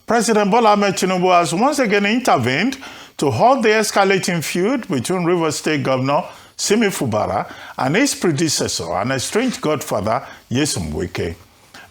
President Bola Ahmed Tinubu has once again intervened to halt the escalating feud between Rivers State Governor Seyi Makinde and his predecessor and estranged godfather Nyesom Wike.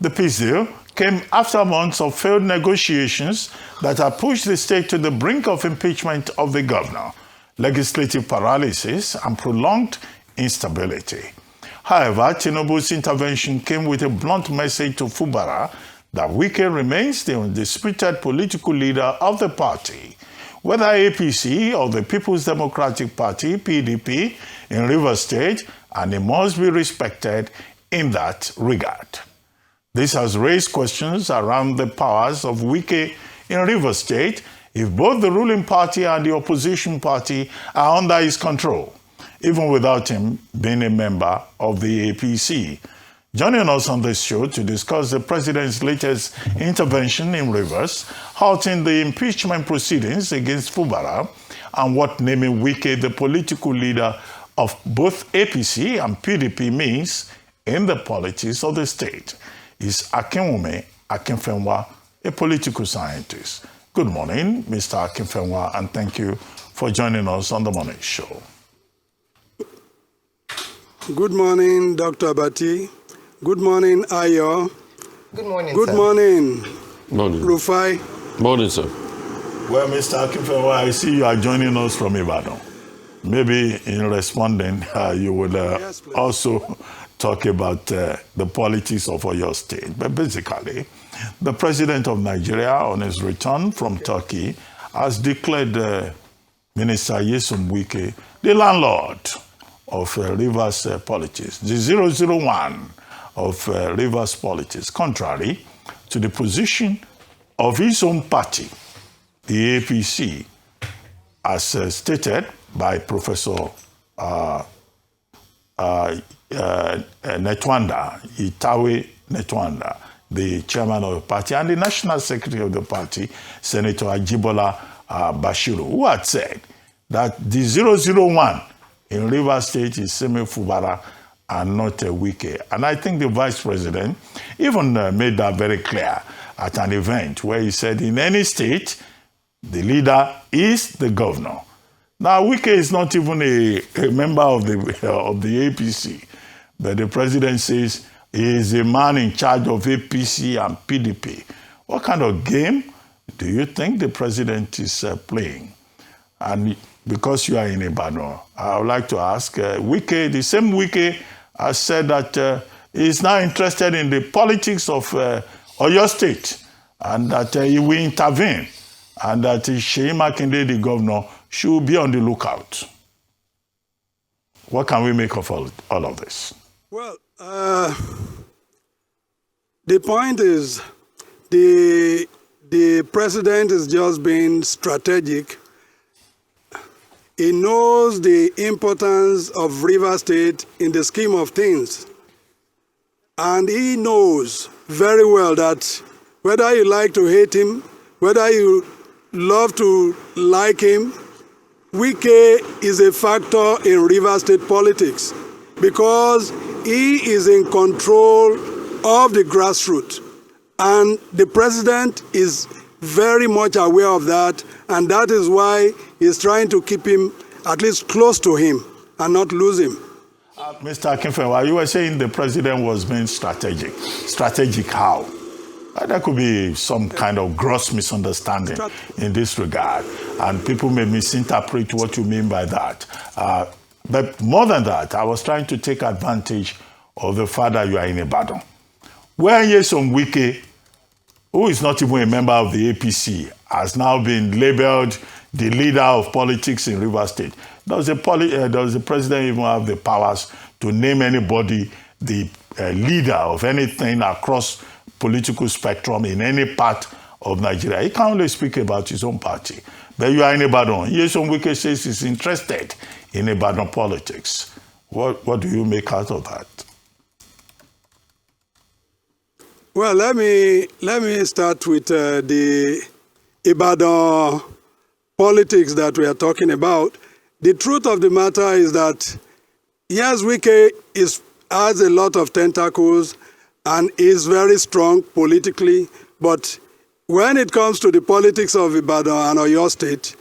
The peace deal came after months of failed negotiations that have pushed the state to the brink of impeachment of the governor, legislative paralysis, and prolonged instability. However, Tinubu's intervention came with a blunt message to Fubara that Wike remains the undisputed political leader of the party, whether APC or the People's Democratic Party, PDP, in Rivers State, and he must be respected in that regard. This has raised questions around the powers of Wike in Rivers State if both the ruling party and the opposition party are under his control, even without him being a member of the APC. Joining us on this show to discuss the president's latest intervention in Rivers, halting the impeachment proceedings against Fubara, and what naming Wike the political leader of both APC and PDP means in the politics of the state, is Akinwunmi Akinfenwa, a political scientist. Good morning, Mr. Akinfenwa, and thank you for joining us on the morning show. Good morning, Dr. Abati. Good morning, Ayo. Good morning, Good sir. morning, Morning. Rufai. Morning, sir. Well, Mr. Akinfenwa, I see you are joining us from Ibadan. Maybe in responding, you would Yes, please. also talk about the politics of your state. But basically, the president of Nigeria, on his return from Turkey, has declared Minister Nyesom Wike the landlord of Rivers politics, the 001 of Rivers politics, contrary to the position of his own party, the APC, as stated by Professor Netwanda, Itawe Netwanda, the chairman of the party, and the national secretary of the party, Senator Ajibola Bashiru, who had said that the 001 in Rivers State is Seyi Fubara and not Wike. And I think the vice president even made that very clear at an event where he said in any state, the leader is the governor. Now, Wike is not even a member of the APC, but the president says he is a man in charge of APC and PDP. What kind of game do you think the president is playing? And because you are in Ibadan, I would like to ask, Wike, the same Wike has said that he is now interested in the politics of Oyo State and that he will intervene and that Seyi Makinde, the governor, should be on the lookout. What can we make of all of this? Well, the point is the president is just being strategic. He knows the importance of Rivers State in the scheme of things. And he knows very well that whether you like to hate him, whether you love to like him, Wike is a factor in Rivers State politics because he is in control of the grassroots. And the president is very much aware of that, and that is why he's trying to keep him at least close to him and not lose him. Mr. Akinfenwa, you were saying the president was being strategic. Strategic how? There could be some kind of gross misunderstanding in this regard, and people may misinterpret what you mean by that. But more than that, I was trying to take advantage of the fact that you are in Ibadan, where Nyesom Wike, who is not even a member of the APC, has now been labeled the leader of politics in Rivers State. Does the president even have the powers to name anybody the leader of anything across political spectrum in any part of Nigeria? He can only speak about his own party. But you are in Ibadan. Nyesom Wike says he's interested in Ibadan politics. What do you make out of that? Well, let me start with the Ibadan politics that we are talking about. The truth of the matter is that, yes, Wike has a lot of tentacles and is very strong politically, but when it comes to the politics of Ibadan and Oyo State,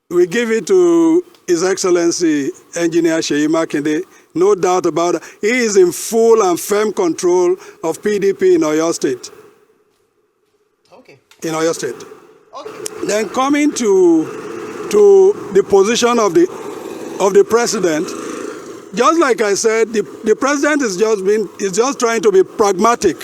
we give it to His Excellency Engineer Seyi Makinde. No doubt about it. He is in full and firm control of PDP in Oyo State. Okay. In Oyo State. Okay. Then coming to the position of the president, just like I said, the president is just trying to be pragmatic,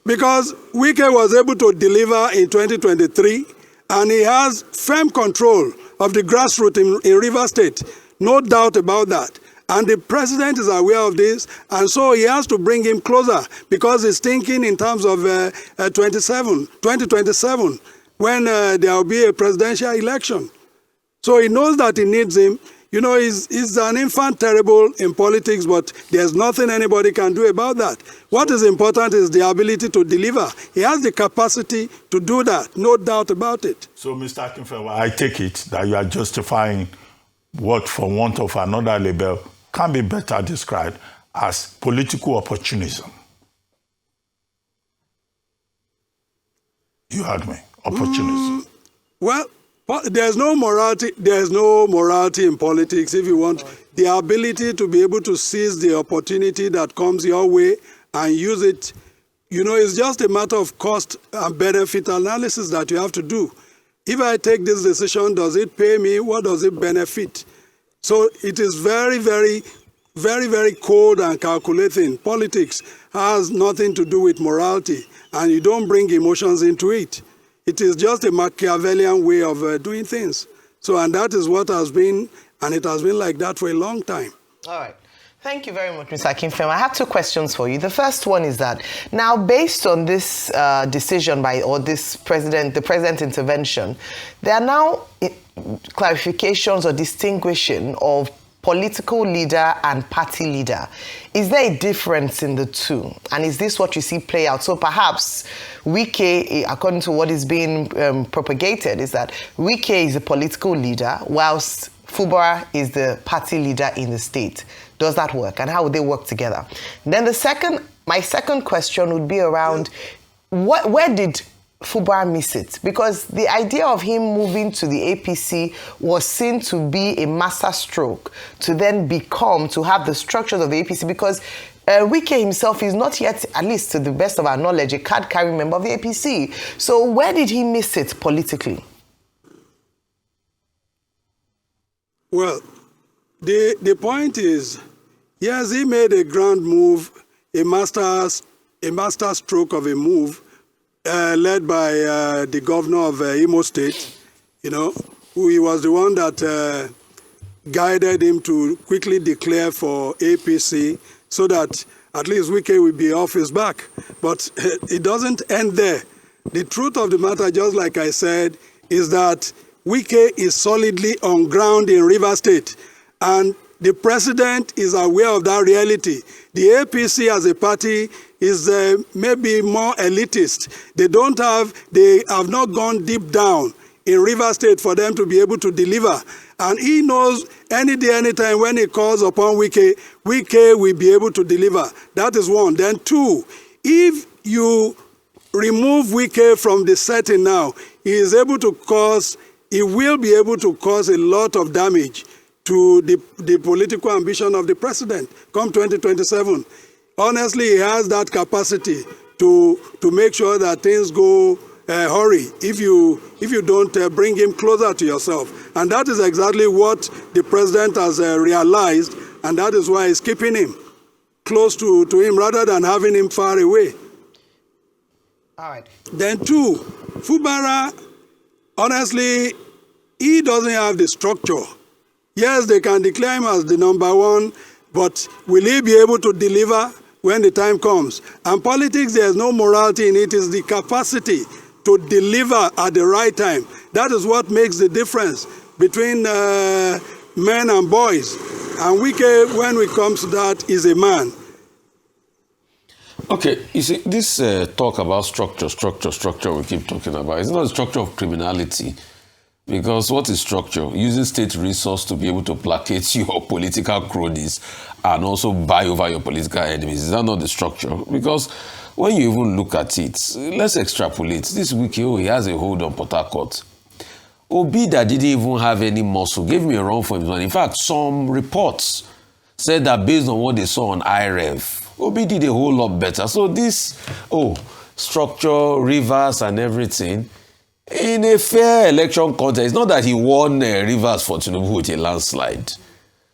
because Wike was able to deliver in 2023, and he has firm control of the grassroots in Rivers State. No doubt about that. And the president is aware of this, and so he has to bring him closer, because he's thinking in terms of 2027, when there will be a presidential election. So he knows that he needs him. You know, he's an infant terrible in politics, but there's nothing anybody can do about that. What is important is the ability to deliver. He has the capacity to do that, no doubt about it. So, Mr. Akinfenwa, I take it that you are justifying what, for want of another label, can be better described as political opportunism. You heard me. Opportunism. Well, there's no morality. There's no morality in politics. If you want the ability to be able to seize the opportunity that comes your way and use it, you know, it's just a matter of cost and benefit analysis that you have to do. If I take this decision, does it pay me? What does it benefit? So it is very, very, very, very cold and calculating. Politics has nothing to do with morality, and you don't bring emotions into it. It is just a Machiavellian way of doing things. So, and that is what has been, and it has been like that for a long time. All right. Thank you very much, Mr. Akinfenwa. I have two questions for you. The first one is that now, based on this decision the president's intervention, there are now clarifications or distinguishing of political leader and party leader. Is there a difference in the two? And is this what you see play out? So perhaps Wike, according to what is being propagated, is that Wike is a political leader, whilst Fubara is the party leader in the state. Does that work? And how would they work together? Then my second question would be around where did Fubara miss it? Because the idea of him moving to the APC was seen to be a master stroke to then to have the structures of the APC, because Wike himself is not yet, at least to the best of our knowledge, a card-carrying member of the APC. So where did he miss it politically? Well, the point is, yes, he made a grand move, a master stroke of a move, led by the governor of Imo State, you know, who he was the one that guided him to quickly declare for APC so that at least Wike will be off his back. But it doesn't end there. The truth of the matter, just like I said, is that Wike is solidly on ground in Rivers State, and the president is aware of that reality. The APC as a party is maybe more elitist. They have not gone deep down in Rivers State for them to be able to deliver. And he knows any day, anytime when he calls upon Wike, Wike will be able to deliver. That is one. Then two, if you remove Wike from the setting now, he will be able to cause a lot of damage to the political ambition of the president come 2027. Honestly, he has that capacity to make sure that things go hurry if you don't bring him closer to yourself. And that is exactly what the president has realized, and that is why he's keeping him close to him rather than having him far away. All right. Then two, Fubara, honestly, he doesn't have the structure. Yes, they can declare him as the number one, but will he be able to deliver when the time comes? And politics, there's no morality in it. It's the capacity to deliver at the right time. That is what makes the difference between men and boys. And Wike, when it comes to that, is a man. Okay, you see, this talk about structure we keep talking about, it's not a structure of criminality. Because what is structure? Using state resource to be able to placate your political cronies and also buy over your political enemies. Is that not the structure? Because when you even look at it, let's extrapolate. This week, he has a hold on Port Harcourt. Obi that didn't even have any muscle gave me a run for his money. In fact, some reports said that based on what they saw on IREV, Obi did a whole lot better. So this, structure, Rivers and everything, in a fair election contest, it's not that he won Rivers for Tinubu with a landslide.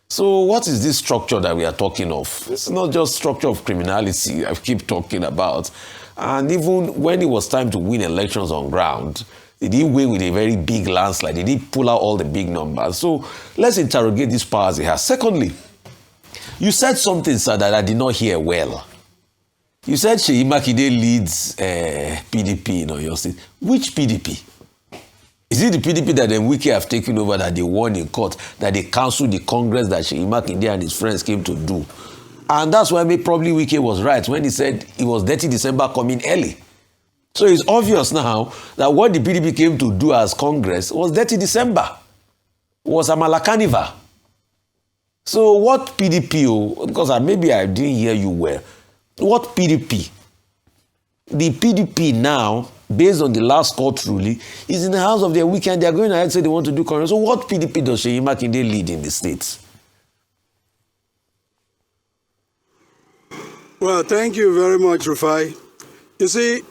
So what is this structure that we are talking of? It's not just structure of criminality I keep talking about. And even when it was time to win elections on ground, they didn't win with a very big landslide. They didn't pull out all the big numbers. So let's interrogate these powers he has. Secondly, you said something, sir, that I did not hear well. You said Seyi Makinde leads PDP in Oyo State. Which PDP? Is it the PDP that then Wike have taken over, that they won in court, that they cancelled the Congress that Seyi Makinde and his friends came to do? And that's why probably Wike was right when he said it was dirty December coming early. So it's obvious now that what the PDP came to do as Congress was dirty December, was Amala Carnival. So what PDP, because maybe I didn't hear you well, what PDP? The PDP now, based on the last court ruling, is in the house of their weekend. They are going ahead and say they want to do Congress. So what PDP does Seyi Makinde lead in the states? Well, thank you very much, Rufai. You see,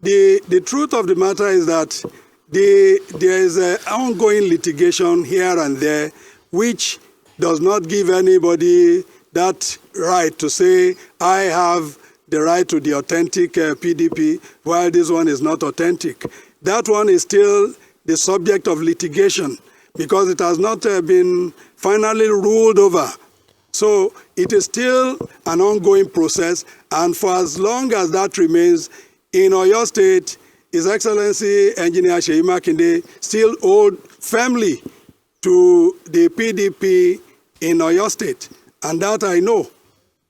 the truth of the matter is that there is an ongoing litigation here and there, which does not give anybody that right to say, I have the right to the authentic PDP, while this one is not authentic. That one is still the subject of litigation because it has not been finally ruled over. So it is still an ongoing process, and for as long as that remains, in Oyo State, His Excellency Engineer Seyi Makinde still owed firmly to the PDP in Oyo State, and that I know.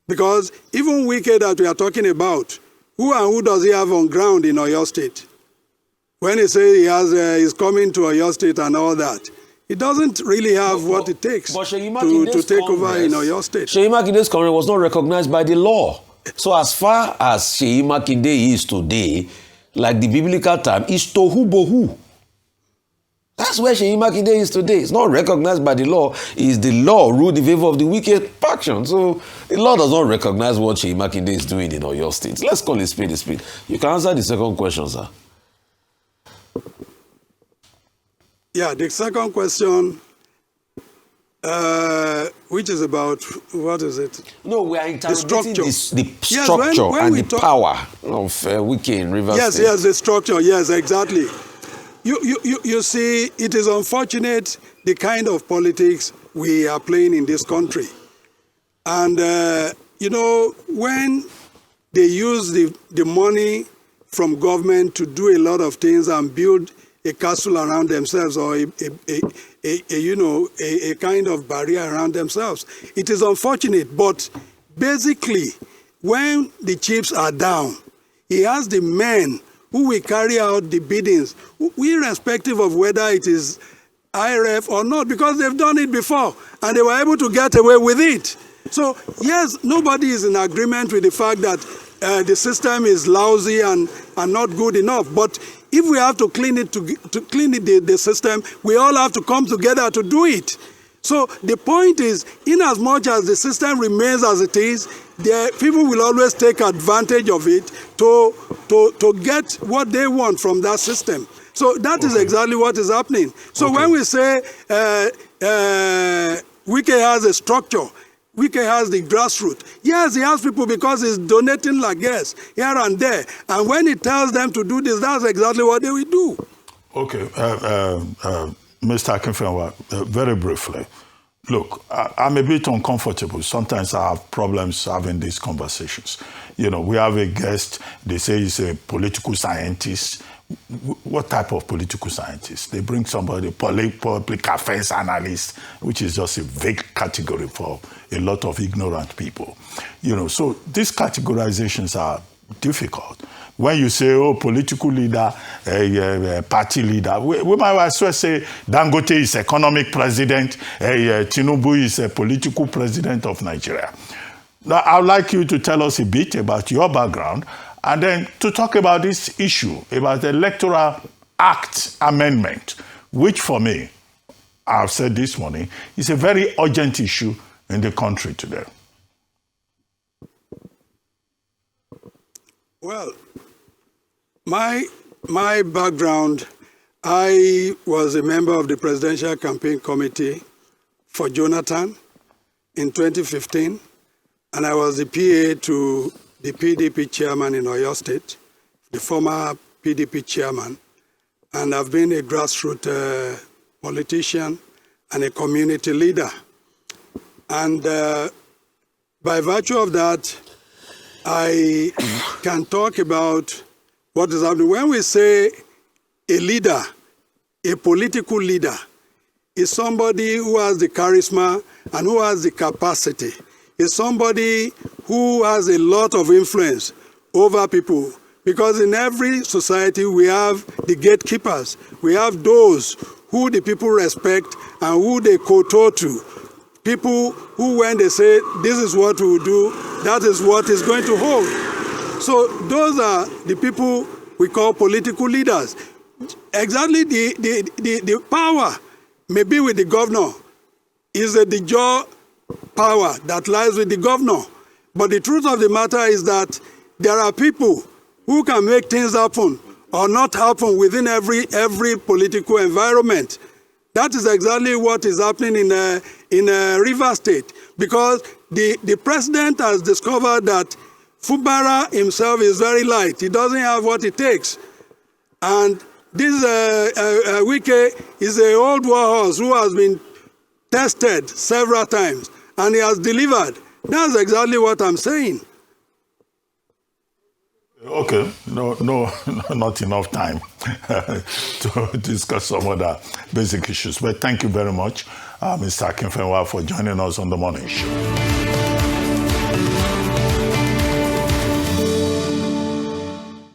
Because even Wike that we are talking about, who and who does he have on ground in Oyo State? When he says he's coming to Oyo State and all that, he doesn't really have what it takes to take over in Oyo State. Seyi Makinde's Congress was not recognized by the law. So as far as Seyi Makinde is today, like the biblical term, is tohu bohu. That's where Seyi Makinde is today. It's not recognized by the law. It's the law ruled in favor of the wicked faction. So the law does not recognize what Seyi Makinde is doing in Oyo State. Let's call it spade a spade. You can answer the second question, sir. Yeah, the second question, which is about, what is it? No, we are interrogating the structure yes, when and the power of Wike in Rivers State. Yes, the structure, yes, exactly. You see, it is unfortunate the kind of politics we are playing in this country. And, when they use the money from government to do a lot of things and build a castle around themselves or a kind of barrier around themselves, it is unfortunate. But basically, when the chips are down, he has the men who will carry out the biddings, irrespective of whether it is IRF or not, because they've done it before and they were able to get away with it. So yes, nobody is in agreement with the fact that the system is lousy and not good enough. But if we have to clean it, the system, we all have to come together to do it. So the point is, in as much as the system remains as it is, people will always take advantage of it to get what they want from that system. So that is exactly what is happening. So when we say Wike has a structure, Wike has the grassroots. Yes, he has people because he's donating lagues here and there. And when he tells them to do this, that's exactly what they will do. Okay, Mr. Akinfenwa, very briefly. Look, I'm a bit uncomfortable. Sometimes I have problems having these conversations. You know, we have a guest, they say he's a political scientist. What type of political scientist? They bring somebody, public affairs analyst, which is just a vague category for a lot of ignorant people. You know, so these categorizations are difficult. When you say, political leader, party leader, we might as well say Dangote is economic president, Tinubu is a political president of Nigeria. Now, I'd like you to tell us a bit about your background And then to talk about this issue, about the Electoral Act amendment, which for me, I've said this morning, is a very urgent issue in the country today. Well, my background, I was a member of the Presidential Campaign Committee for Jonathan in 2015, and I was the PA to the PDP chairman in Oyo State, the former PDP chairman, and I've been a grassroots politician and a community leader. And by virtue of that, I can talk about what is happening. When we say a leader, a political leader, is somebody who has the charisma and who has the capacity, is somebody who has a lot of influence over people. Because in every society we have the gatekeepers, we have those who the people respect and who they kowtow to. People who, when they say, this is what we will do, that is what is going to hold. So those are the people we call political leaders. Exactly the power may be with the governor. Is the de jure power that lies with the governor. But the truth of the matter is that there are people who can make things happen or not happen within every political environment. That is exactly what is happening in Rivers State, because the president has discovered that Fubara himself is very light. He doesn't have what it takes. And this Wike is an old war horse who has been tested several times, and he has delivered. That's exactly what I'm saying. Okay, no, not enough time to discuss some other basic issues. But thank you very much, Mr. Akinfenwa, for joining us on the morning show.